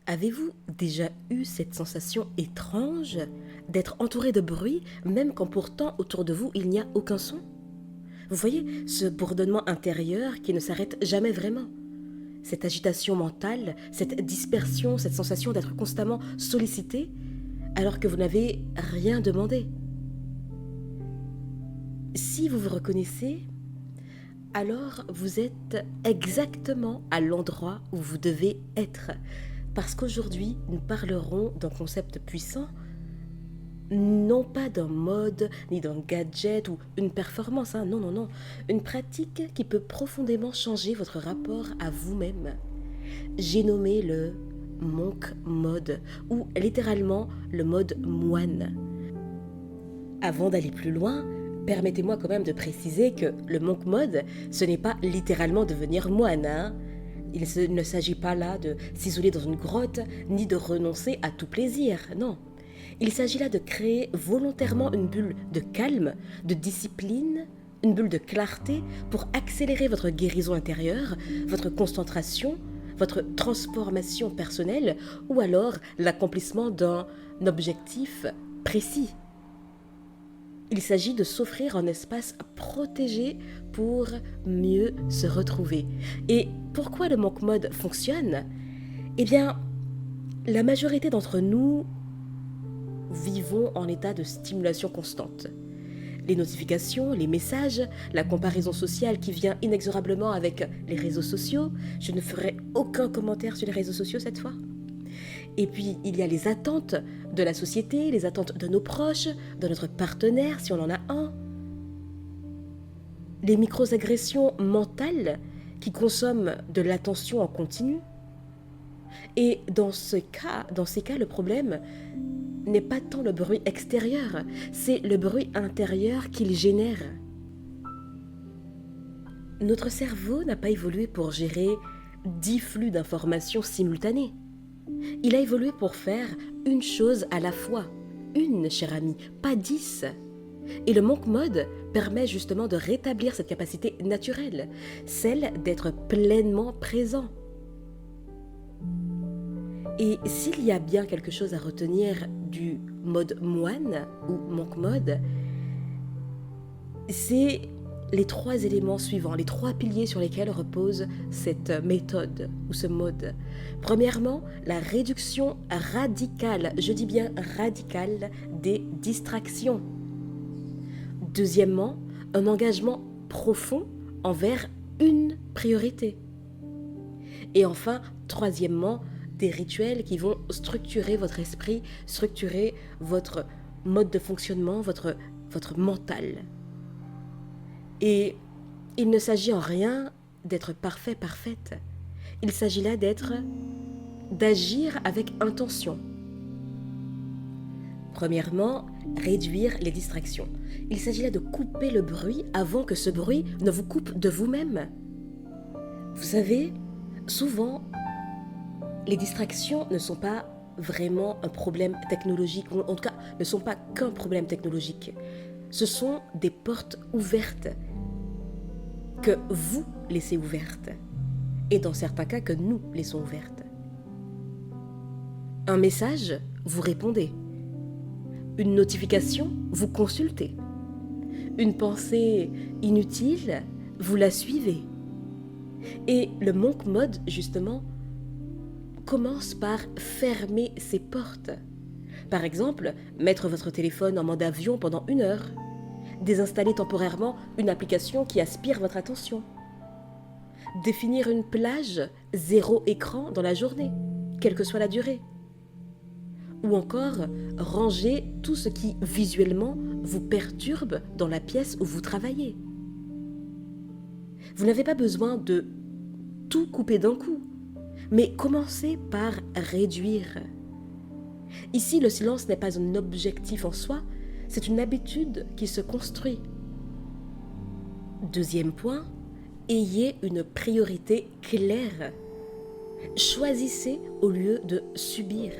Avez-vous déjà eu cette sensation étrange d'être entouré de bruit, même quand pourtant autour de vous il n'y a aucun son? Vous voyez, ce bourdonnement intérieur qui ne s'arrête jamais vraiment. Cette agitation mentale, cette dispersion, cette sensation d'être constamment sollicité alors que vous n'avez rien demandé. Si vous vous reconnaissez, alors vous êtes exactement à l'endroit où vous devez être. Parce qu'aujourd'hui, nous parlerons d'un concept puissant, non pas d'un mode, ni d'un gadget ou une performance, hein, non, non, non. Une pratique qui peut profondément changer votre rapport à vous-même. J'ai nommé le monk mode, ou littéralement le mode moine. Avant d'aller plus loin, permettez-moi quand même de préciser que le monk mode, ce n'est pas littéralement devenir moine, hein. Il ne s'agit pas là de s'isoler dans une grotte, ni de renoncer à tout plaisir, non. Il s'agit là de créer volontairement une bulle de calme, de discipline, une bulle de clarté pour accélérer votre guérison intérieure, votre concentration, votre transformation personnelle ou alors l'accomplissement d'un objectif précis. Il s'agit de s'offrir un espace protégé pour mieux se retrouver. Et pourquoi le monk mode fonctionne? Eh bien, la majorité d'entre nous vivons en état de stimulation constante. Les notifications, les messages, la comparaison sociale qui vient inexorablement avec les réseaux sociaux. Je ne ferai aucun commentaire sur les réseaux sociaux cette fois. Et puis, il y a les attentes de la société, les attentes de nos proches, de notre partenaire si on en a un. Les micro-agressions mentales qui consomment de l'attention en continu. Et dans ces cas, le problème n'est pas tant le bruit extérieur, c'est le bruit intérieur qu'il génère. Notre cerveau n'a pas évolué pour gérer 10 flux d'informations simultanés. Il a évolué pour faire une chose à la fois. Une, cher ami, pas 10. Et le monk mode permet justement de rétablir cette capacité naturelle, celle d'être pleinement présent. Et s'il y a bien quelque chose à retenir du mode moine ou monk mode, c'est les 3 éléments suivants, les 3 piliers sur lesquels repose cette méthode ou ce mode. Premièrement, la réduction radicale, je dis bien radicale, des distractions. Deuxièmement, un engagement profond envers une priorité. Et enfin, troisièmement, des rituels qui vont structurer votre esprit, structurer votre mode de fonctionnement, votre mental. Et il ne s'agit en rien d'être parfait, parfaite. Il s'agit là d'agir avec intention. Premièrement, réduire les distractions. Il s'agit là de couper le bruit avant que ce bruit ne vous coupe de vous-même. Vous savez, souvent, les distractions ne sont pas vraiment un problème technologique, ou en tout cas ne sont pas qu'un problème technologique. Ce sont des portes ouvertes que vous laissez ouvertes, et dans certains cas que nous laissons ouvertes. Un message, vous répondez. Une notification, vous consultez. Une pensée inutile, vous la suivez. Et le monk mode, justement, commence par fermer ses portes. Par exemple, mettre votre téléphone en mode avion pendant 1 heure. Désinstaller temporairement une application qui aspire votre attention. Définir une plage 0 écran dans la journée, quelle que soit la durée. Ou encore, ranger tout ce qui visuellement vous perturbe dans la pièce où vous travaillez. Vous n'avez pas besoin de tout couper d'un coup, mais commencez par réduire. Ici, le silence n'est pas un objectif en soi, c'est une habitude qui se construit. Deuxième point, ayez une priorité claire. Choisissez au lieu de subir.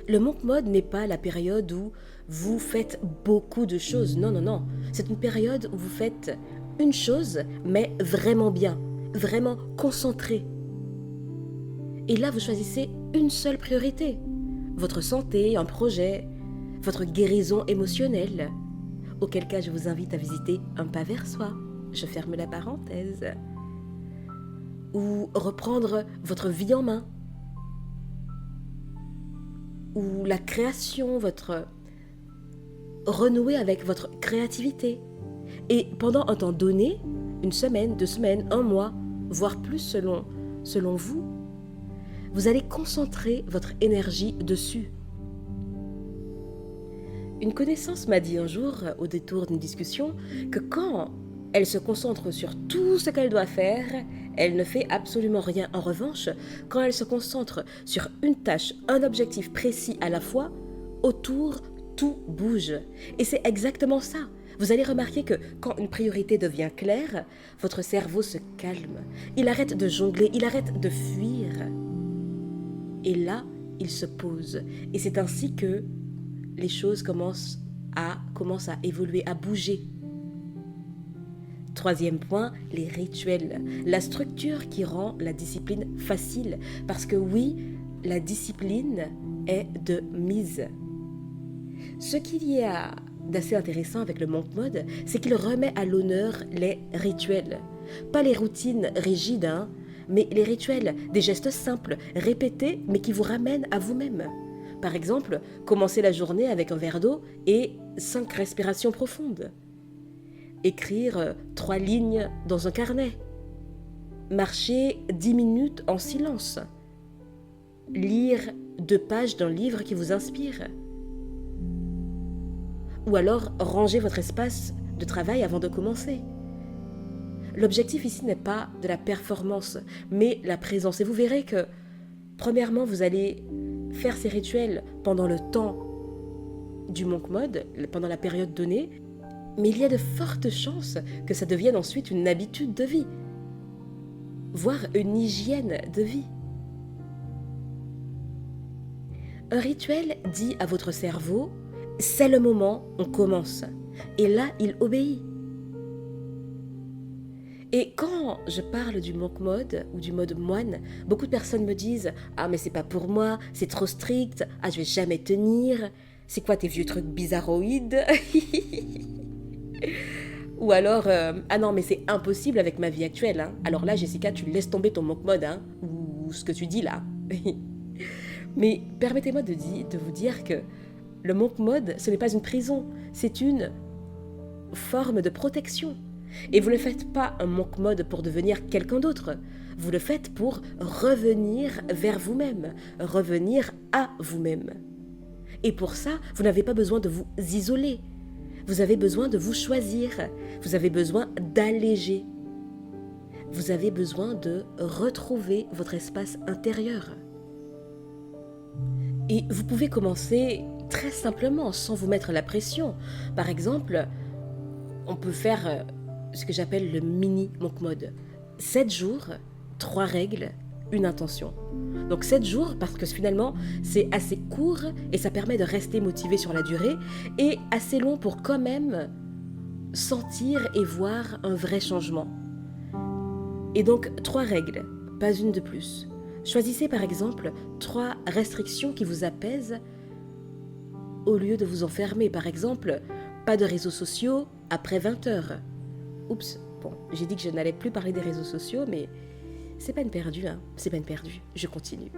Le monk mode n'est pas la période où vous faites beaucoup de choses. Non, non, non. C'est une période où vous faites une chose, mais vraiment bien, vraiment concentré. Et là, vous choisissez une seule priorité. Votre santé, un projet, votre guérison émotionnelle. Auquel cas, je vous invite à visiter Un pas vers soi. Je ferme la parenthèse. Ou reprendre votre vie en main. Ou la création, renouer avec votre créativité. Et pendant un temps donné, une semaine, 2 semaines, un mois, voire plus selon vous, vous allez concentrer votre énergie dessus. Une connaissance m'a dit un jour, au détour d'une discussion, que quand elle se concentre sur tout ce qu'elle doit faire, elle ne fait absolument rien. En revanche, quand elle se concentre sur une tâche, un objectif précis à la fois, autour, tout bouge. Et c'est exactement ça. Vous allez remarquer que quand une priorité devient claire, votre cerveau se calme. Il arrête de jongler, il arrête de fuir. Et là, il se pose. Et c'est ainsi que les choses commencent à évoluer, à bouger. 3e point, les rituels. La structure qui rend la discipline facile. Parce que oui, la discipline est de mise. Ce qu'il y a d'assez intéressant avec le monk mode, c'est qu'il remet à l'honneur les rituels. Pas les routines rigides, mais les rituels, des gestes simples, répétés, mais qui vous ramènent à vous-même. Par exemple, commencer la journée avec un verre d'eau et 5 respirations profondes. Écrire 3 lignes dans un carnet. Marcher 10 minutes en silence. Lire 2 pages d'un livre qui vous inspire. Ou alors ranger votre espace de travail avant de commencer. L'objectif ici n'est pas de la performance, mais la présence. Et vous verrez que, premièrement, vous allez faire ces rituels pendant le temps du monk mode, pendant la période donnée, mais il y a de fortes chances que ça devienne ensuite une habitude de vie, voire une hygiène de vie. Un rituel dit à votre cerveau, c'est le moment, on commence. Et là, il obéit. Et quand je parle du monk mode ou du mode moine, beaucoup de personnes me disent « Ah mais c'est pas pour moi, c'est trop strict, ah je vais jamais tenir, c'est quoi tes vieux trucs bizarroïdes ?» Ou alors « Ah non mais c'est impossible avec ma vie actuelle, hein. Alors là Jessica tu laisses tomber ton monk mode, hein, ou ce que tu dis là. » Mais permettez-moi de vous dire que le monk mode, ce n'est pas une prison, c'est une forme de protection. Et vous ne faites pas un monk mode pour devenir quelqu'un d'autre. Vous le faites pour revenir vers vous-même, revenir à vous-même. Et pour ça, vous n'avez pas besoin de vous isoler. Vous avez besoin de vous choisir. Vous avez besoin d'alléger. Vous avez besoin de retrouver votre espace intérieur. Et vous pouvez commencer très simplement, sans vous mettre la pression. Par exemple, on peut faire ce que j'appelle le mini monk mode. 7 jours, 3 règles, une intention. Donc 7 jours parce que finalement c'est assez court et ça permet de rester motivé sur la durée, et assez long pour quand même sentir et voir un vrai changement. Et donc 3 règles, pas une de plus. Choisissez par exemple 3 restrictions qui vous apaisent au lieu de vous enfermer. Par exemple, pas de réseaux sociaux après 20 heures. Oups, bon, j'ai dit que je n'allais plus parler des réseaux sociaux, mais c'est peine perdue, hein. C'est peine perdue, je continue.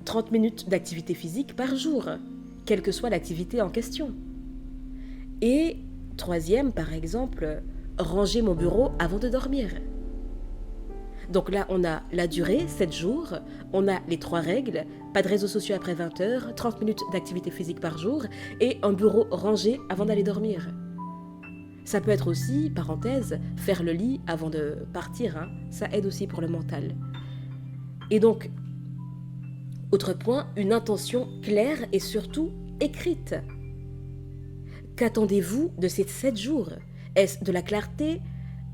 30 minutes d'activité physique par jour, quelle que soit l'activité en question. Et 3e, par exemple, ranger mon bureau avant de dormir. Donc là, on a la durée, 7 jours, on a les 3 règles, pas de réseaux sociaux après 20 heures, 30 minutes d'activité physique par jour et un bureau rangé avant d'aller dormir. Ça peut être aussi, parenthèse, faire le lit avant de partir, hein. Ça aide aussi pour le mental. Et donc, autre point, une intention claire et surtout écrite. Qu'attendez-vous de ces 7 jours? Est-ce de la clarté,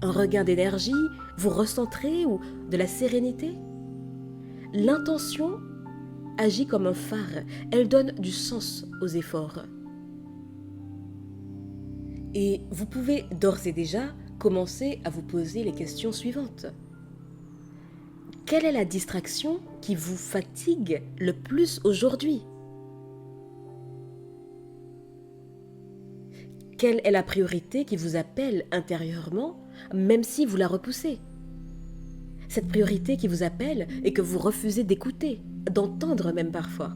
un regain d'énergie, vous recentrer ou de la sérénité? L'intention agit comme un phare, elle donne du sens aux efforts. Et vous pouvez d'ores et déjà commencer à vous poser les questions suivantes. Quelle est la distraction qui vous fatigue le plus aujourd'hui? Quelle est la priorité qui vous appelle intérieurement, même si vous la repoussez? Cette priorité qui vous appelle et que vous refusez d'écouter, d'entendre même parfois.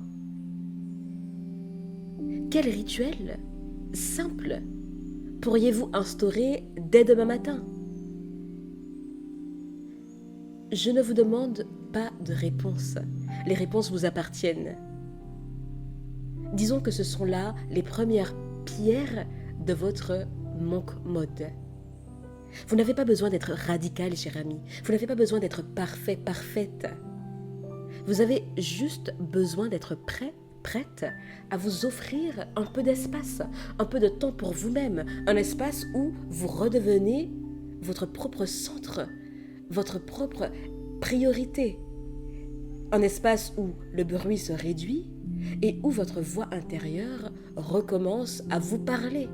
Quel rituel simple pourriez-vous instaurer dès demain matin? Je ne vous demande pas de réponse. Les réponses vous appartiennent. Disons que ce sont là les premières pierres de votre monk mode. Vous n'avez pas besoin d'être radical, cher ami. Vous n'avez pas besoin d'être parfait, parfaite. Vous avez juste besoin d'être prêt, prête à vous offrir un peu d'espace, un peu de temps pour vous-même, un espace où vous redevenez votre propre centre, votre propre priorité. Un espace où le bruit se réduit et où votre voix intérieure recommence à vous parler.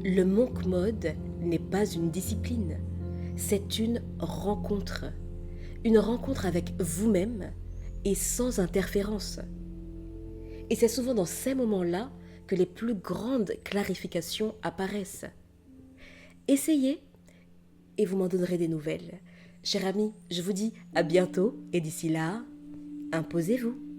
Le monk mode n'est pas une discipline, c'est une rencontre avec vous-même et sans interférence. Et c'est souvent dans ces moments-là que les plus grandes clarifications apparaissent. Essayez et vous m'en donnerez des nouvelles. Cher ami, je vous dis à bientôt et d'ici là, imposez-vous.